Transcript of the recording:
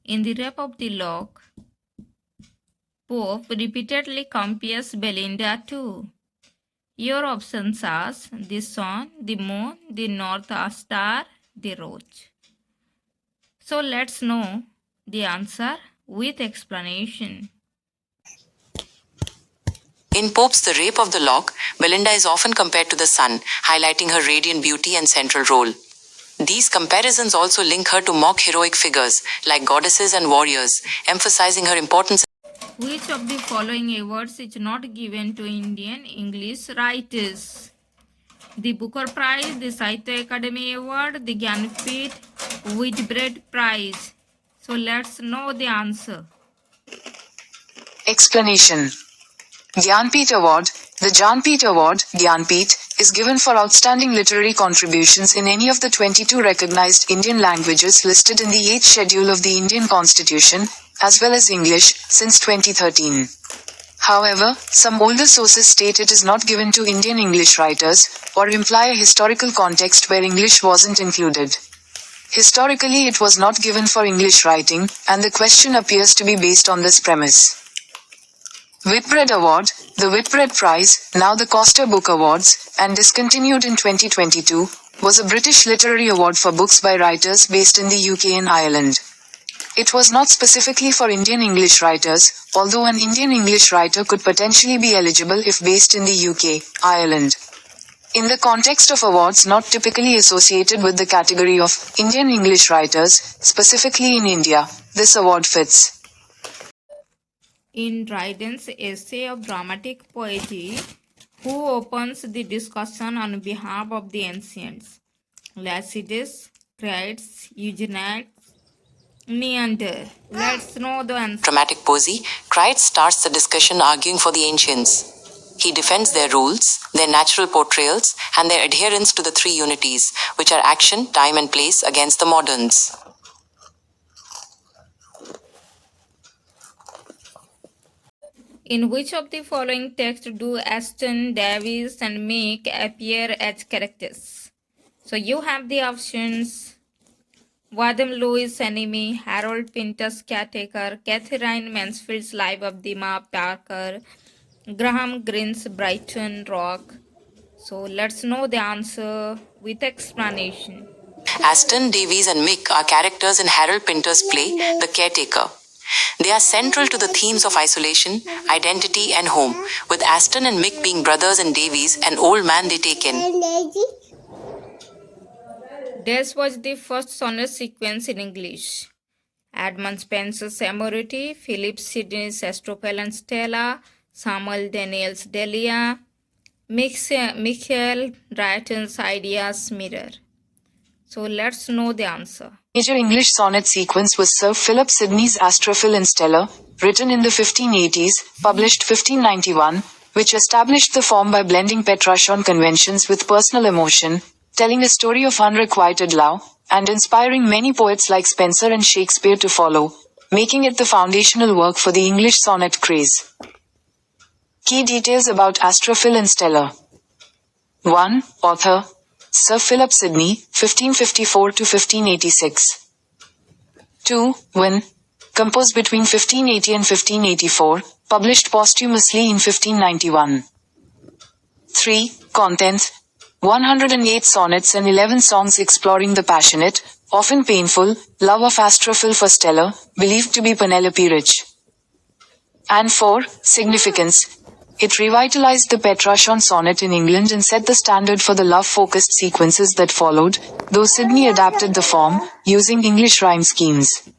In the Rape of the Lock, Pope repeatedly compares Belinda to. Your options are the sun, the moon, the North Star, the roach. So let's know the answer with explanation. In Pope's The Rape of the Lock, Belinda is often compared to the sun, highlighting her radiant beauty and central role. These comparisons also link her to mock heroic figures, like goddesses and warriors, emphasizing her importance. Which of the following awards is not given to Indian English writers? The Booker Prize, the Sahitya Academy Award, the Gyanpith Whitbread Prize. So let's know the answer. Explanation. Gyanpith Award. The Gyanpith Award, Gyanpith, is given for outstanding literary contributions in any of the 22 recognized Indian languages listed in the 8th schedule of the Indian Constitution, as well as English, since 2013. However, some older sources state it is not given to Indian English writers, or imply a historical context where English wasn't included. Historically it was not given for English writing, and the question appears to be based on this premise. Whitbread Award. The Whitbread Prize, now the Costa Book Awards, and discontinued in 2022, was a British literary award for books by writers based in the UK and Ireland. It was not specifically for Indian English writers, although an Indian English writer could potentially be eligible if based in the UK, Ireland. In the context of awards not typically associated with the category of Indian English writers, specifically in India, this award fits. In Dryden's essay of dramatic poetry, who opens the discussion on behalf of the ancients? Lacydes, Crates, Eugenides, Neander. Let's know the answer. Dramatic poesy, Crates starts the discussion arguing for the ancients. He defends their rules, their natural portrayals, and their adherence to the three unities, which are action, time and place, against the moderns. In which of the following texts do Aston, Davies, and Meek appear as characters? So you have the options: Wadham Lewis' Enemy, Harold Pinter's Caretaker, Catherine Mansfield's Life of the Ma Parker, Graham Greene's Brighton Rock. So let's know the answer with explanation. Aston, Davies, and Mick are characters in Harold Pinter's play, The Caretaker. They are central to the themes of isolation, identity, and home, with Aston and Mick being brothers and Davies an old man they take in. This was the first sonnet sequence in English. Edmund Spencer's Amority, Philip Sidney's Astrophel and Stella, Samuel Daniel's Delia, Michael Drayton's Ideas Mirror. So let's know the answer. Major English sonnet sequence was Sir Philip Sidney's Astrophel and Stella, written in the 1580s, published 1591, which established the form by blending Petrarchan conventions with personal emotion, telling a story of unrequited love, and inspiring many poets like Spenser and Shakespeare to follow, making it the foundational work for the English sonnet craze. Key details about Astrophel and Stella. 1. Author Sir Philip Sidney, 1554 to 1586. 2. Win. Composed between 1580 and 1584, published posthumously in 1591. 3. Content 108 sonnets and 11 songs exploring the passionate, often painful, love of Astrophel for Stella, believed to be Penelope Rich. And 4. Significance. It revitalized the Petrarchan sonnet in England and set the standard for the love-focused sequences that followed, though Sidney adapted the form, using English rhyme schemes.